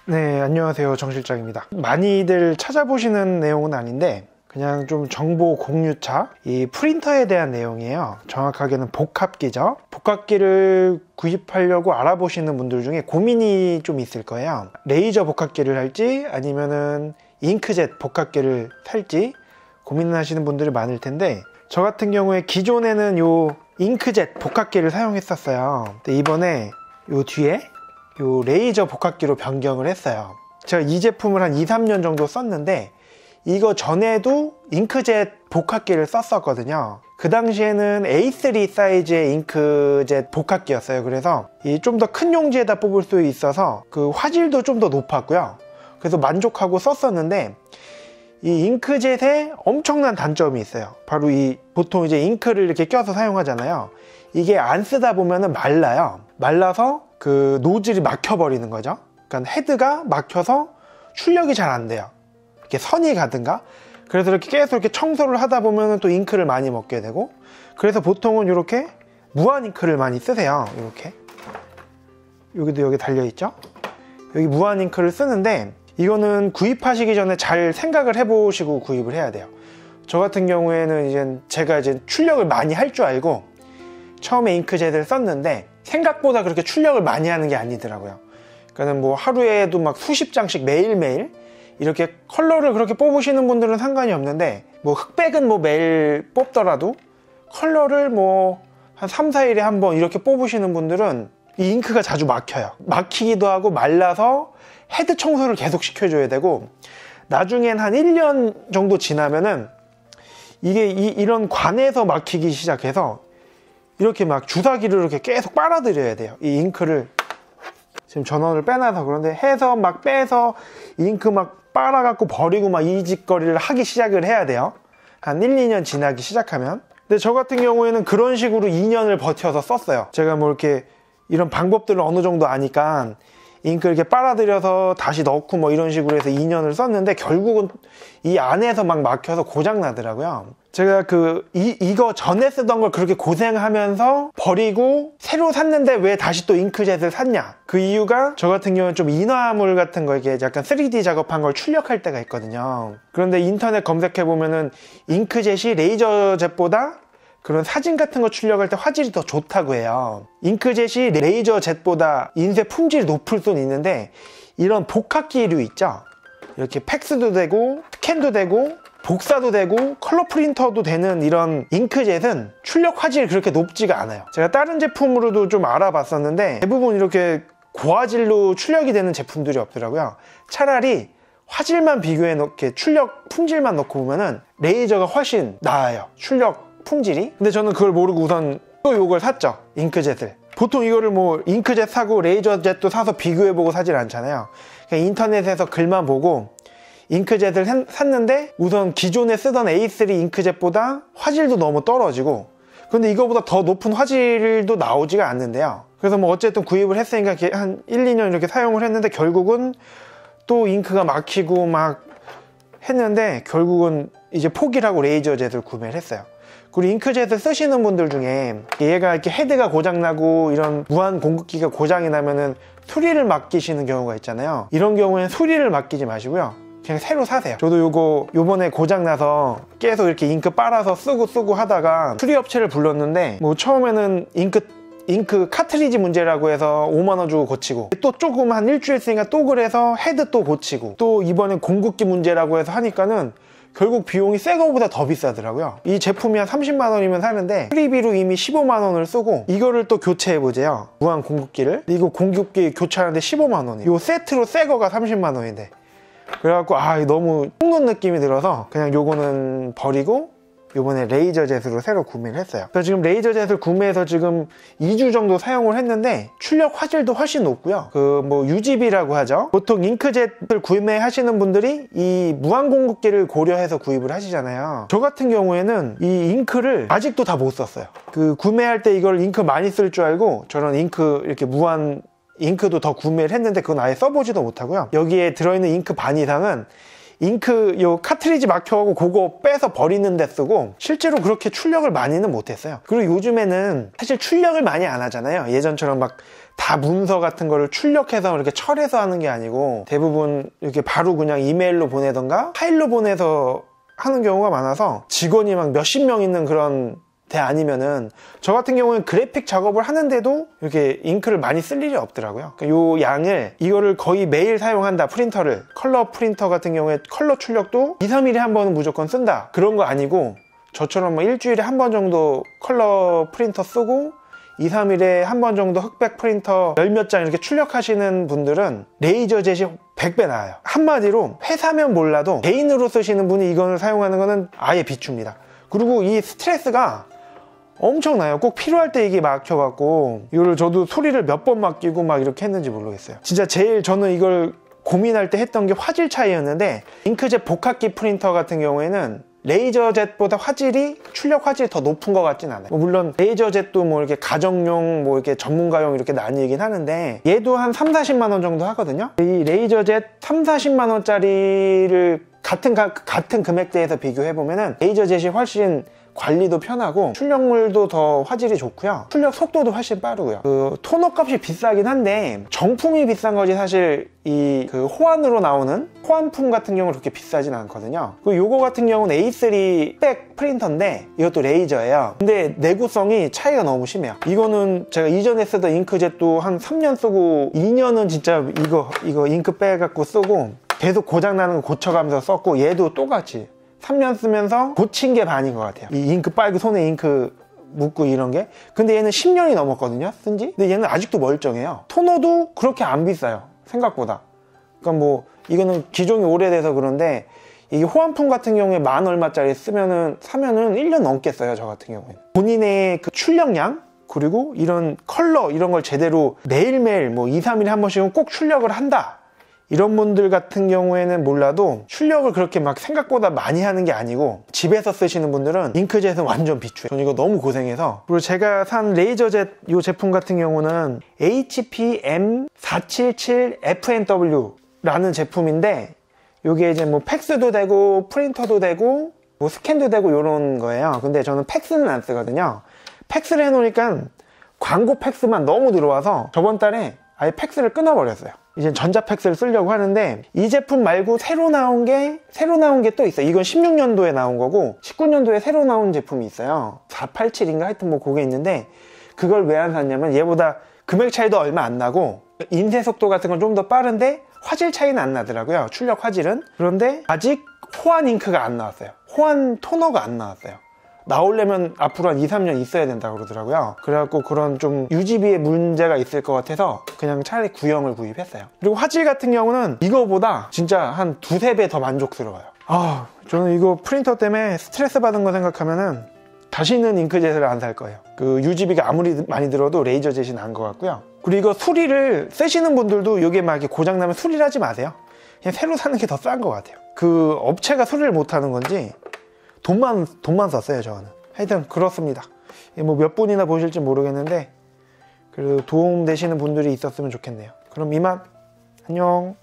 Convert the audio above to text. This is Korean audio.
네, 안녕하세요. 정 실장입니다. 많이들 찾아보시는 내용은 아닌데 그냥 좀 정보 공유차, 이 프린터에 대한 내용이에요. 정확하게는 복합기죠. 복합기를 구입하려고 알아보시는 분들 중에 고민이 좀 있을 거예요. 레이저 복합기를 할지 아니면은 잉크젯 복합기를 살지 고민하시는 분들이 많을 텐데, 저 같은 경우에 기존에는 요 잉크젯 복합기를 사용했었어요. 근데 이번에 요 뒤에 요 레이저 복합기로 변경을 했어요. 제가 이 제품을 한 2-3년 정도 썼는데 이거 전에도 잉크젯 복합기를 썼었거든요. 그 당시에는 A3 사이즈의 잉크젯 복합기였어요. 그래서 이 좀 더 큰 용지에다 뽑을 수 있어서 그 화질도 좀 더 높았고요. 그래서 만족하고 썼었는데, 이 잉크젯에 엄청난 단점이 있어요. 바로 이 보통 이제 잉크를 이렇게 껴서 사용하잖아요. 이게 안 쓰다 보면은 말라요. 말라서 그 노즐이 막혀버리는 거죠. 그러니까 헤드가 막혀서 출력이 잘 안 돼요. 이렇게 선이 가든가. 그래서 이렇게 계속 이렇게 청소를 하다 보면은 또 잉크를 많이 먹게 되고, 그래서 보통은 이렇게 무한 잉크를 많이 쓰세요. 이렇게 여기도 여기 달려있죠. 여기 무한 잉크를 쓰는데, 이거는 구입하시기 전에 잘 생각을 해보시고 구입을 해야 돼요. 저 같은 경우에는 제가 출력을 많이 할 줄 알고 처음에 잉크젯을 썼는데 생각보다 그렇게 출력을 많이 하는 게 아니더라고요. 그러니까 뭐 하루에도 막 수십 장씩 매일매일 이렇게 컬러를 그렇게 뽑으시는 분들은 상관이 없는데, 뭐 흑백은 뭐 매일 뽑더라도 컬러를 뭐 한 3-4일에 한 번 이렇게 뽑으시는 분들은 이 잉크가 자주 막혀요. 막히기도 하고 말라서 헤드 청소를 계속 시켜줘야 되고, 나중엔 한 1년 정도 지나면은 이게 이런 관에서 막히기 시작해서 이렇게 막 주사기를 이렇게 계속 빨아들여야 돼요. 이 잉크를 지금 전원을 빼놔서 그런데 해서 막 빼서 잉크 막 빨아갖고 버리고 막 이 짓거리를 하기 시작을 해야 돼요. 한 1-2년 지나기 시작하면. 근데 저 같은 경우에는 그런 식으로 2년을 버텨서 썼어요. 제가 뭐 이렇게 이런 방법들을 어느 정도 아니까 잉크 이렇게 빨아들여서 다시 넣고 뭐 이런 식으로 해서 2년을 썼는데, 결국은 이 안에서 막 막혀서 고장 나더라고요. 제가 이거 전에 쓰던 걸 그렇게 고생하면서 버리고 새로 샀는데 왜 다시 또 잉크젯을 샀냐? 그 이유가 저 같은 경우는 좀 인화물 같은 거, 이게 약간 3D 작업한 걸 출력할 때가 있거든요. 그런데 인터넷 검색해보면은 잉크젯이 레이저젯보다 그런 사진 같은 거 출력할 때 화질이 더 좋다고 해요. 잉크젯이 레이저 젯보다 인쇄 품질이 높을 수는 있는데, 이런 복합기류 있죠? 이렇게 팩스도 되고 스캔도 되고 복사도 되고 컬러 프린터도 되는 이런 잉크젯은 출력 화질이 그렇게 높지가 않아요. 제가 다른 제품으로도 좀 알아봤었는데 대부분 이렇게 고화질로 출력이 되는 제품들이 없더라고요. 차라리 화질만 비교해 놓게 출력 품질만 놓고 보면은 레이저가 훨씬 나아요, 출력 품질이. 근데 저는 그걸 모르고 우선 또 이걸 샀죠, 잉크젯을. 보통 이거를 뭐 잉크젯 사고 레이저젯도 사서 비교해보고 사질 않잖아요. 그냥 인터넷에서 글만 보고 잉크젯을 샀는데, 우선 기존에 쓰던 A3 잉크젯보다 화질도 너무 떨어지고, 근데 이거보다 더 높은 화질도 나오지가 않는데요. 그래서 뭐 어쨌든 구입을 했으니까 한 1-2년 이렇게 사용을 했는데, 결국은 또 잉크가 막히고 막 했는데 결국은 이제 포기를 하고 레이저젯을 구매를 했어요. 그리고 잉크젯을 쓰시는 분들 중에 얘가 이렇게 헤드가 고장나고 이런 무한 공급기가 고장이 나면은 수리를 맡기시는 경우가 있잖아요. 이런 경우에는 수리를 맡기지 마시고요, 그냥 새로 사세요. 저도 요번에 고장나서 계속 이렇게 잉크 빨아서 쓰고 하다가 수리업체를 불렀는데, 뭐 처음에는 잉크 카트리지 문제라고 해서 5만원 주고 고치고, 또 조금 한 일주일 쓰니까 또 그래서 헤드 또 고치고, 또 이번엔 공급기 문제라고 해서 하니까는 결국 비용이 새 거보다 더 비싸더라고요. 이 제품이 한 30만원이면 사는데 수리비로 이미 15만원을 쓰고, 이거를 또 교체해보세요, 무한 공급기를. 이거 공급기 교체하는데 15만원이에요. 요 세트로 새 거가 30만원인데. 그래갖고 너무 속는 느낌이 들어서 그냥 요거는 버리고 요번에 레이저젯으로 새로 구매를 했어요. 그래서 지금 레이저젯을 구매해서 지금 2주 정도 사용을 했는데 출력 화질도 훨씬 높고요. 뭐 UGB라고 하죠. 보통 잉크젯을 구매하시는 분들이 이 무한 공급기를 고려해서 구입을 하시잖아요. 저 같은 경우에는 이 잉크를 아직도 다 못 썼어요. 구매할 때 이걸 잉크 많이 쓸 줄 알고 저런 잉크 이렇게 무한 잉크도 더 구매를 했는데 그건 아예 써보지도 못하고요. 여기에 들어있는 잉크 반 이상은 잉크 요 카트리지 막혀가고 그거 빼서 버리는 데 쓰고, 실제로 그렇게 출력을 많이는 못했어요. 그리고 요즘에는 사실 출력을 많이 안 하잖아요. 예전처럼 막 다 문서 같은 거를 출력해서 이렇게 철해서 하는 게 아니고 대부분 이렇게 바로 그냥 이메일로 보내던가 파일로 보내서 하는 경우가 많아서 직원이 막 몇십 명 있는 그런 데 아니면은 저 같은 경우는 그래픽 작업을 하는데도 이렇게 잉크를 많이 쓸 일이 없더라고요. 그러니까 요 양을 이거를 거의 매일 사용한다. 프린터를 컬러 프린터 같은 경우에 컬러 출력도 2, 3일에 한 번은 무조건 쓴다 그런 거 아니고 저처럼 뭐 일주일에 한 번 정도 컬러 프린터 쓰고 2, 3일에 한 번 정도 흑백 프린터 열 몇 장 이렇게 출력하시는 분들은 레이저젯이 100배 나아요. 한마디로 회사면 몰라도 개인으로 쓰시는 분이 이걸 사용하는 거는 아예 비춥니다. 그리고 이 스트레스가 엄청나요. 꼭 필요할 때 이게 막혀갖고 이거를 저도 소리를 몇 번 맡기고 막 이렇게 했는지 모르겠어요. 진짜 제일 저는 이걸 고민할 때 했던 게 화질 차이였는데 잉크젯 복합기 프린터 같은 경우에는 레이저젯보다 출력 화질이 더 높은 것 같진 않아요. 물론 레이저젯도 뭐 이렇게 가정용 뭐 이렇게 전문가용 이렇게 나뉘긴 하는데 얘도 한 3, 40만 원 정도 하거든요. 이 레이저젯 3, 40만 원짜리를 같은 금액대에서 비교해보면은 레이저젯이 훨씬 관리도 편하고 출력물도 더 화질이 좋고요. 출력 속도도 훨씬 빠르고요. 그 토너 값이 비싸긴 한데 정품이 비싼 거지 사실 이 그 호환으로 나오는 호환품 같은 경우는 그렇게 비싸진 않거든요. 그리고 요거 같은 경우는 A3 백 프린터인데 이것도 레이저예요. 근데 내구성이 차이가 너무 심해요. 이거는 제가 이전에 쓰던 잉크젯도 한 3년 쓰고 2년은 진짜 이거 잉크 빼갖고 쓰고 계속 고장나는 거 고쳐가면서 썼고 얘도 똑같이 3년 쓰면서 고친 게 반인 것 같아요. 이 잉크 빨고 손에 잉크 묻고 이런 게. 근데 얘는 10년이 넘었거든요, 쓴지. 근데 얘는 아직도 멀쩡해요. 토너도 그렇게 안 비싸요, 생각보다. 그러니까 뭐 이거는 기종이 오래돼서 그런데 이게 호환품 같은 경우에 만 얼마짜리 사면은 1년 넘게 써요, 저 같은 경우에는. 본인의 그 출력량 그리고 이런 컬러 이런 걸 제대로 매일매일 뭐 2, 3일에 한 번씩은 꼭 출력을 한다, 이런 분들 같은 경우에는 몰라도 출력을 그렇게 막 생각보다 많이 하는 게 아니고 집에서 쓰시는 분들은 잉크젯은 완전 비추해요. 저는 이거 너무 고생해서. 그리고 제가 산 레이저젯 이 제품 같은 경우는 HP M477FNW 라는 제품인데 이게 이제 뭐 팩스도 되고 프린터도 되고 뭐 스캔도 되고 이런 거예요. 근데 저는 팩스는 안 쓰거든요. 팩스를 해놓으니까 광고 팩스만 너무 들어와서 저번 달에 아예 팩스를 끊어버렸어요. 이제 전자팩스를 쓰려고 하는데 이 제품 말고 새로 나온 게 또 있어요. 이건 16년도에 나온 거고 19년도에 새로 나온 제품이 있어요. 487인가 하여튼 뭐 그게 있는데 그걸 왜 안 샀냐면 얘보다 금액 차이도 얼마 안 나고 인쇄 속도 같은 건 좀 더 빠른데 화질 차이는 안 나더라고요. 출력 화질은. 그런데 아직 호환 잉크가 안 나왔어요. 호환 토너가 안 나왔어요. 나오려면 앞으로 한 2, 3년 있어야 된다고 그러더라고요. 그래갖고 그런 좀 유지비에 문제가 있을 것 같아서 그냥 차라리 구형을 구입했어요. 그리고 화질 같은 경우는 이거보다 진짜 한 2, 3배 더 만족스러워요. 저는 이거 프린터 때문에 스트레스 받은 거 생각하면은 다시는 잉크젯을 안 살 거예요. 그 유지비가 아무리 많이 들어도 레이저젯이 나은 것 같고요. 그리고 이거 수리를 쓰시는 분들도 이게 막 이렇게 고장나면 수리를 하지 마세요. 그냥 새로 사는 게 더 싼 것 같아요. 그 업체가 수리를 못 하는 건지 돈만 썼어요, 저는. 하여튼 그렇습니다. 뭐 몇 분이나 보실지 모르겠는데 그래도 도움 되시는 분들이 있었으면 좋겠네요. 그럼 이만 안녕.